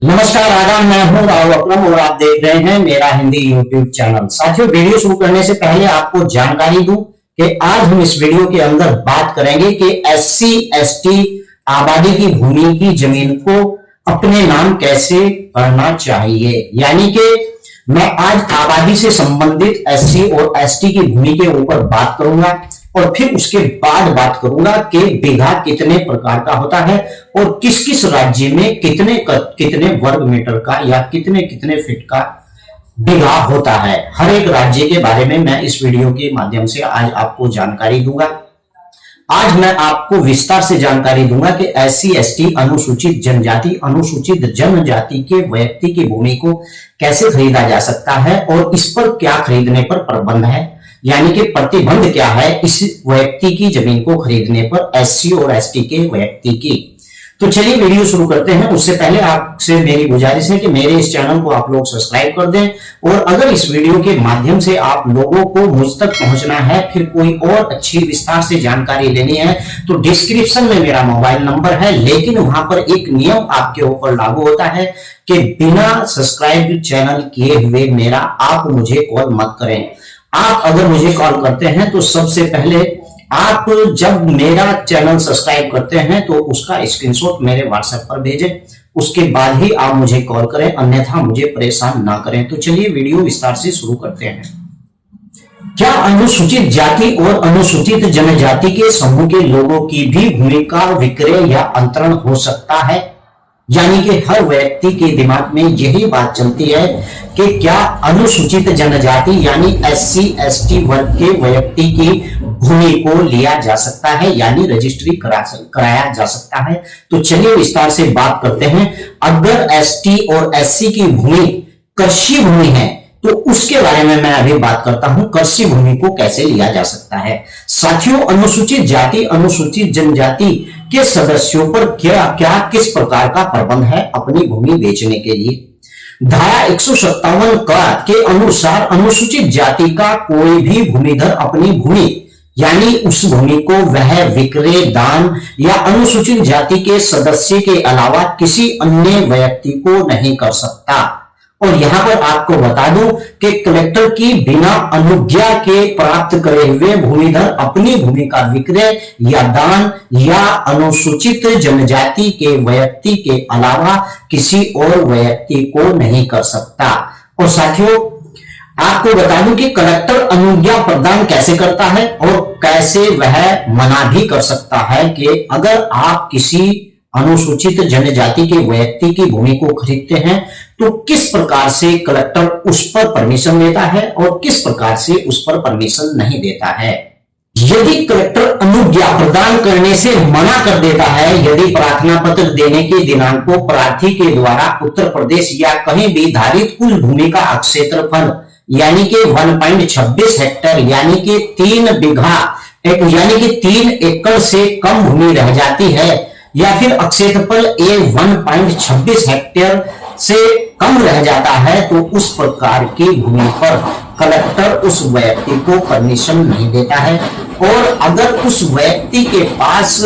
नमस्कार, आदाब। मैं हूं राहुल अकरम और आप देख रहे हैं मेरा हिंदी यूट्यूब चैनल। साथियों, वीडियो शुरू करने से पहले आपको जानकारी दूं कि आज हम इस वीडियो के अंदर बात करेंगे कि एससी एसटी आबादी की भूमि की जमीन को अपने नाम कैसे करना चाहिए। यानी कि मैं आज आबादी से संबंधित एससी और एसटी की भूमि के ऊपर बात करूंगा और फिर उसके बाद बात करूंगा कि बीघा कितने प्रकार का होता है और किस किस राज्य में कितने वर्ग मीटर का या कितने कितने फीट का बीघा होता है। हर एक राज्य के बारे में मैं इस वीडियो के माध्यम से आज आपको जानकारी दूंगा। आज मैं आपको विस्तार से जानकारी दूंगा कि एससी एसटी अनुसूचित जनजाति के व्यक्ति की भूमि को कैसे खरीदा जा सकता है और इस पर क्या खरीदने पर प्रतिबंध है, यानी कि प्रतिबंध क्या है इस व्यक्ति की जमीन को खरीदने पर एससी और एसटी के व्यक्ति की। तो चलिए वीडियो शुरू करते हैं। उससे पहले आपसे मेरी गुजारिश है कि मेरे इस चैनल को आप लोग सब्सक्राइब कर दें और अगर इस वीडियो के माध्यम से आप लोगों को मुझ तक पहुंचना है, फिर कोई और अच्छी विस्तार से जानकारी लेनी है तो डिस्क्रिप्शन में मेरा मोबाइल नंबर है। लेकिन वहां पर एक नियम आपके ऊपर लागू होता है कि बिना सब्सक्राइब चैनल किए हुए मेरा आप मुझे कॉल मत करें। आप अगर मुझे कॉल करते हैं तो सबसे पहले आप जब मेरा चैनल सब्सक्राइब करते हैं तो उसका स्क्रीनशॉट मेरे व्हाट्सएप पर भेजें, उसके बाद ही आप मुझे कॉल करें, अन्यथा मुझे परेशान ना करें। तो चलिए वीडियो विस्तार से शुरू करते हैं। क्या अनुसूचित जाति और अनुसूचित जनजाति के समूह के लोगों की भी भूमि का विक्रय या अंतरण हो सकता है? यानी कि हर व्यक्ति के दिमाग में यही बात चलती है कि क्या अनुसूचित जनजाति यानी एससी एसटी वर्ग के व्यक्ति की भूमि को लिया जा सकता है, यानी रजिस्ट्री कराया जा सकता है। तो चलिए विस्तार से बात करते हैं। अगर एसटी और एससी की भूमि कृषि भूमि है तो उसके बारे में मैं अभी बात करता हूं, कृषि भूमि को कैसे लिया जा सकता है। साथियों, अनुसूचित जाति अनुसूचित जनजाति के सदस्यों पर क्या किस प्रकार का प्रतिबंध है अपनी भूमि बेचने के लिए। धारा 157 के अनुसार अनुसूचित जाति का कोई भी भूमिधर अपनी भूमि यानी उस भूमि को वह विक्रय, दान या अनुसूचित जाति के सदस्य के अलावा किसी अन्य व्यक्ति को नहीं कर सकता। और यहां पर आपको बता दूं कि कलेक्टर की बिना अनुज्ञा के प्राप्त करे हुए भूमिधर अपनी भूमि का विक्रय या दान या अनुसूचित जनजाति के व्यक्ति के अलावा किसी और व्यक्ति को नहीं कर सकता। और साथियों, आपको बता दूं कि कलेक्टर अनुज्ञा प्रदान कैसे करता है और कैसे वह मना भी कर सकता है कि अगर आप किसी अनुसूचित जनजाति के व्यक्ति की भूमि को खरीदते हैं तो किस प्रकार से कलेक्टर उस पर परमिशन देता है और किस प्रकार से उस पर परमिशन नहीं देता है। यदि कलेक्टर अनुज्ञा प्रदान करने से मना कर देता है, यदि प्रार्थना पत्र देने के दिनांक को प्रार्थी के द्वारा उत्तर प्रदेश या कहीं भी धारित कुल भूमि का क्षेत्रफल यानी कि 1.26 हेक्टेयर यानी कि 3 बीघा यानी कि 3 एकड़ से कम भूमि रह जाती है या फिर क्षेत्रफल 1.26 हेक्टेयर से कम रह जाता है तो उस प्रकार की भूमि पर कलेक्टर उस व्यक्ति को परमिशन नहीं देता है। और अगर उस व्यक्ति के पास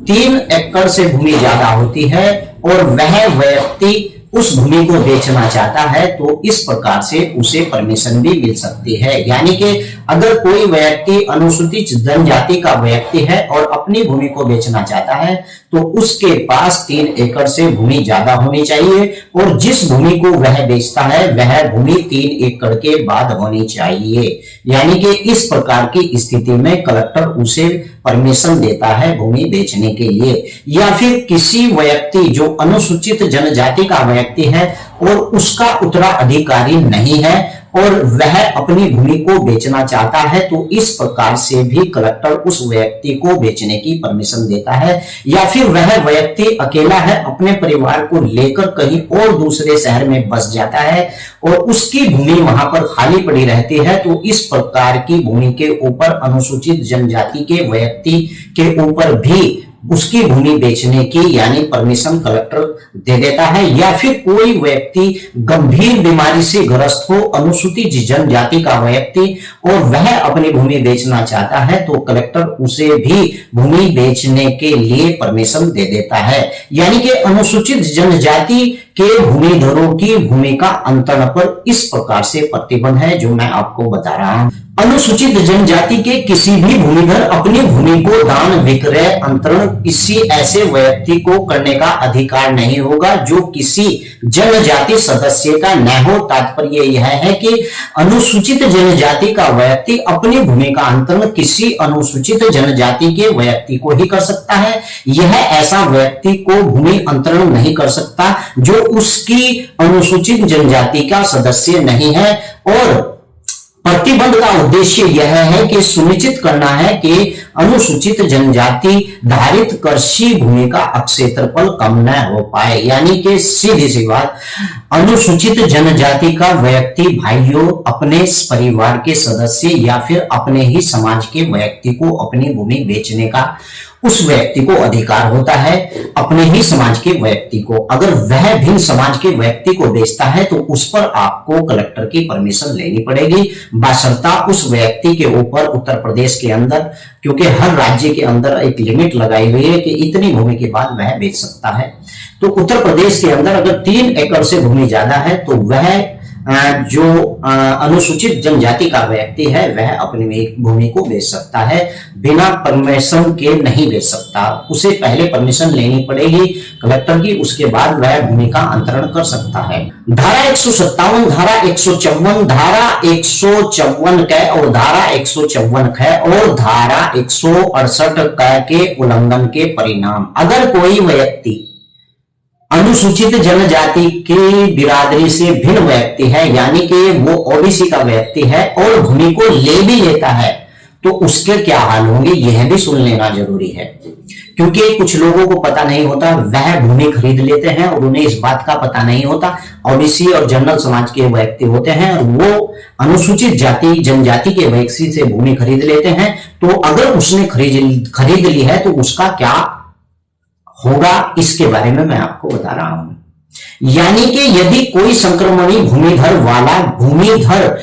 3 एकड़ से भूमि ज्यादा होती है और वह व्यक्ति उस भूमि को बेचना चाहता है तो इस प्रकार से उसे परमिशन भी मिल सकती है। यानी कि अगर कोई व्यक्ति अनुसूचित जनजाति का व्यक्ति है और अपनी भूमि को बेचना चाहता है तो उसके पास 3 एकड़ से भूमि ज्यादा होनी चाहिए और जिस भूमि को वह बेचता है वह भूमि 3 एकड़ के बाद होनी चाहिए। यानी कि इस प्रकार की स्थिति में कलेक्टर उसे परमिशन देता है भूमि बेचने के लिए। या फिर किसी व्यक्ति जो अनुसूचित जनजाति का व्यक्ति है और उसका उत्तराधिकारी नहीं है और वह अपनी भूमि को बेचना चाहता है तो इस प्रकार से भी कलेक्टर उस व्यक्ति को बेचने की परमिशन देता है। या फिर वह व्यक्ति अकेला है, अपने परिवार को लेकर कहीं और दूसरे शहर में बस जाता है और उसकी भूमि वहां पर खाली पड़ी रहती है तो इस प्रकार की भूमि के ऊपर अनुसूचित जनजाति के व्यक्ति के ऊपर भी उसकी भूमि बेचने की यानी परमिशन कलेक्टर दे देता है। या फिर कोई व्यक्ति गंभीर बीमारी से ग्रस्त हो, अनुसूचित जनजाति का व्यक्ति, और वह अपनी भूमि बेचना चाहता है तो कलेक्टर उसे भी भूमि बेचने के लिए परमिशन दे देता है। यानी कि अनुसूचित जनजाति के भूमिधरों की भूमि का अंतरण पर इस प्रकार से प्रतिबंध है जो मैं आपको बता रहा हूं। अनुसूचित जनजाति के किसी भी भूमिधर अपनी भूमि को दान, विक्रय, अंतरण किसी ऐसे व्यक्ति को करने का अधिकार नहीं होगा जो किसी जनजाति सदस्य का न हो। तात्पर्य यह है कि अनुसूचित जनजाति का व्यक्ति अपनी भूमि का अंतरण किसी अनुसूचित जनजाति के व्यक्ति को ही कर सकता है। यह ऐसा व्यक्ति को भूमि अंतरण नहीं कर सकता जो उसकी अनुसूचित जनजाति का सदस्य नहीं है। और प्रतिबंध का उद्देश्य यह है कि सुनिश्चित करना है कि अनुसूचित जनजाति धारित कृषि भूमि का क्षेत्रफल कम न हो पाए। यानी कि सीधी सी बात, अनुसूचित जनजाति का व्यक्ति भाइयों अपने परिवार के सदस्य या फिर अपने ही समाज के व्यक्ति को अपनी भूमि बेचने का उस व्यक्ति को अधिकार होता है। अपने ही समाज के व्यक्ति को, अगर वह भिन्न समाज के व्यक्ति को बेचता है तो उस पर आपको कलेक्टर की परमिशन लेनी पड़ेगी, बशर्ता उस व्यक्ति के ऊपर उत्तर प्रदेश के अंदर, क्योंकि हर राज्य के अंदर एक लिमिट लगाई हुई है कि इतनी भूमि के बाद वह बेच सकता है। तो उत्तर प्रदेश के अंदर अगर 3 एकड़ से भूमि ज्यादा है तो वह जो अनुसूचित जनजाति का व्यक्ति है वह अपनी भूमि को बेच सकता है, बिना परमिशन के नहीं बेच सकता। उसे पहले परमिशन लेनी पड़ेगी कलेक्टर की, उसके बाद वह भूमि का अंतरण कर सकता है। धारा 157, धारा 154, धारा 154 क और धारा 154 ख और धारा 168 क के उल्लंघन के परिणाम, अगर कोई व्यक्ति अनुसूचित जनजाति की बिरादरी से भिन्न व्यक्ति है, यानी कि वो ओबीसी का व्यक्ति है और भूमि को ले भी लेता है, तो उसके क्या हाल होंगे यह भी सुन लेना जरूरी है। क्योंकि कुछ लोगों को पता नहीं होता, वह भूमि खरीद लेते हैं और उन्हें इस बात का पता नहीं होता। ओबीसी और जनरल समाज के व्यक्ति होते हैं और वो अनुसूचित जाति जनजाति के व्यक्ति से भूमि खरीद लेते हैं, तो अगर उसने खरीद ली है तो उसका क्या होगा इसके बारे में मैं आपको बता रहा हूं। यानी कि यदि कोई संक्रमणी भूमिधर वाला भूमिधर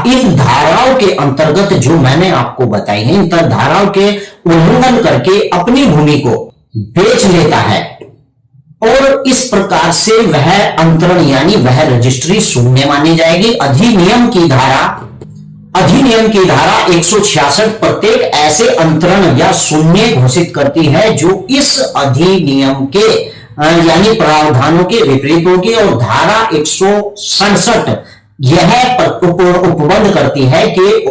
इन धाराओं के अंतर्गत जो मैंने आपको बताई है, इन धाराओं के उल्लंघन करके अपनी भूमि को बेच लेता है और इस प्रकार से वह अंतरण यानी वह रजिस्ट्री शून्य मानी जाएगी। अधिनियम की धारा 166 प्रत्येक ऐसे अंतरण या शून्य घोषित करती है जो इस अधिनियम के यानी प्रावधानों के विपरीत होगी। और धारा 167 यह उपबंध करती है कि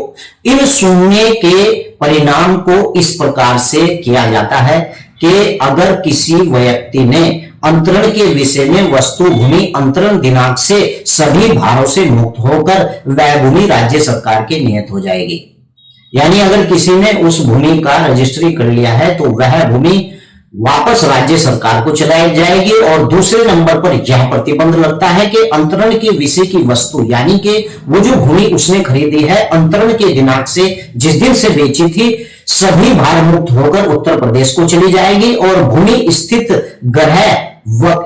इन शून्य के परिणाम को इस प्रकार से किया जाता है कि अगर किसी व्यक्ति ने अंतरण के विषय में वस्तु भूमि अंतरण दिनांक से सभी भारों से मुक्त होकर वह भूमि राज्य सरकार के नियत हो जाएगी। यानी अगर किसी ने उस भूमि का रजिस्ट्री कर लिया है तो वह भूमि वापस राज्य सरकार को चलाई जाएगी। और दूसरे नंबर पर यह प्रतिबंध लगता है कि अंतरण के विषय की वस्तु यानी कि वो जो भूमि उसने खरीदी है अंतरण के दिनांक से जिस दिन से बेची थी सभी भार मुक्त होकर उत्तर प्रदेश को चली जाएगी। और भूमि स्थित ग्रह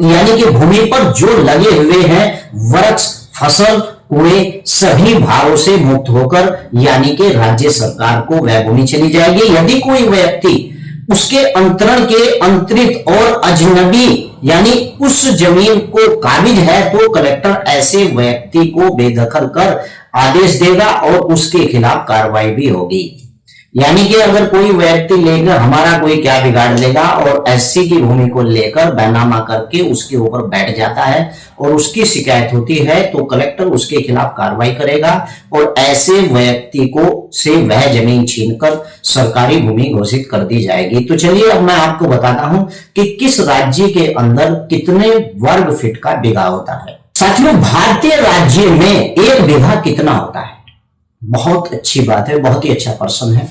यानी कि भूमि पर जो लगे हुए हैं वृक्ष, फसल, कुएं सभी भारों से मुक्त होकर यानी कि राज्य सरकार को वह भूमि चली जाएगी। यदि कोई व्यक्ति उसके अंतरण के अंतरित और अजनबी यानी उस जमीन को काबिज है तो कलेक्टर ऐसे व्यक्ति को बेदखल कर आदेश देगा और उसके खिलाफ कार्रवाई भी होगी। यानी कि अगर कोई व्यक्ति लेकर हमारा कोई क्या बिगाड़ लेगा और एससी की भूमि को लेकर बैनामा करके उसके ऊपर बैठ जाता है और उसकी शिकायत होती है तो कलेक्टर उसके खिलाफ कार्रवाई करेगा और ऐसे व्यक्ति को से वह जमीन छीनकर सरकारी भूमि घोषित कर दी जाएगी। तो चलिए अब मैं आपको बताता हूं कि किस राज्य के अंदर कितने वर्ग फीट का बीघा होता है। साथियों, भारतीय राज्य में 1 बीघा कितना होता है? बहुत अच्छी बात है, बहुत ही अच्छा प्रश्न है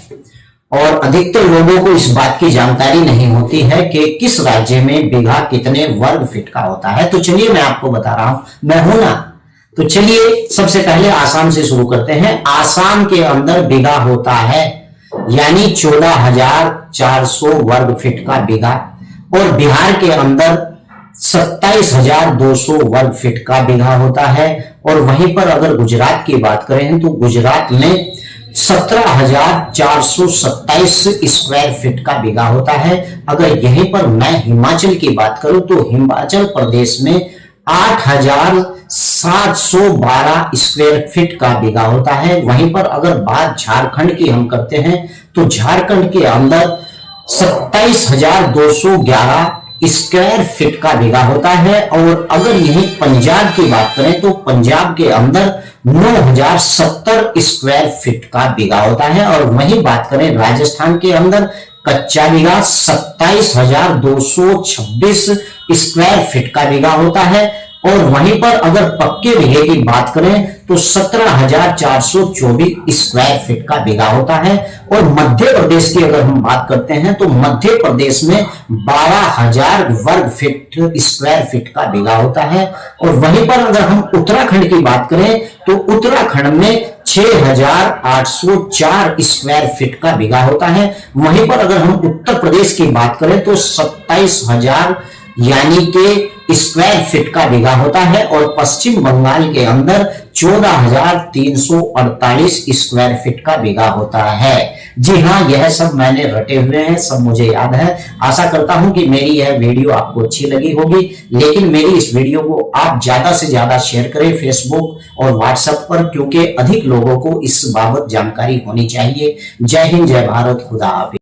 और अधिकतर लोगों को इस बात की जानकारी नहीं होती है कि किस राज्य में बीघा कितने वर्ग फीट का होता है। तो चलिए मैं आपको बता रहा हूं, मैं हूं ना। तो चलिए सबसे पहले आसाम से शुरू करते हैं। आसाम के अंदर बीघा होता है यानी 14,400 वर्ग फीट का बीघा और बिहार के अंदर 27,200 वर्ग फीट का बीघा होता है। और वहीं पर अगर गुजरात की बात करें तो गुजरात में 17,427 स्क्वायर फीट का बीघा होता है। अगर यहीं पर मैं हिमाचल की बात करूं तो हिमाचल प्रदेश में 8,712 स्क्वायर फीट का बीघा होता है। वहीं पर अगर बात झारखंड की हम करते हैं तो झारखंड के अंदर 27,211 स्क्वायर फीट का बीघा होता है। और अगर यही पंजाब की बात करें तो पंजाब के अंदर 9,070 स्क्वायर फीट का बीघा होता है। और वहीं बात करें राजस्थान के अंदर कच्चा बीघा 27,226 स्क्वायर फीट का बीघा होता है। और वहीं पर अगर पक्के बीघे की बात करें तो 17,424 स्क्वायर फीट का बीघा होता है। और मध्य प्रदेश की अगर हम बात करते हैं तो मध्य प्रदेश में 12,000 वर्ग फीट स्क्वायर फीट का बीघा होता है। और वहीं पर अगर हम उत्तराखंड की बात करें तो उत्तराखंड में 6,804 स्क्वायर फीट का बीघा होता है। वहीं पर अगर हम उत्तर प्रदेश की बात करें तो 27,000 यानी कि स्क्वायर फीट का बीघा होता है। और पश्चिम बंगाल के अंदर 14,348 स्क्वायर फीट का बीघा होता है। जी हाँ, यह सब मैंने रटे हुए हैं, सब मुझे याद है। आशा करता हूं कि मेरी यह वीडियो आपको अच्छी लगी होगी, लेकिन मेरी इस वीडियो को आप ज्यादा से ज्यादा शेयर करें फेसबुक और व्हाट्सएप पर, क्योंकि अधिक लोगों को इस बाबत जानकारी होनी चाहिए। जय हिंद, जय भारत, खुदा हाफिज।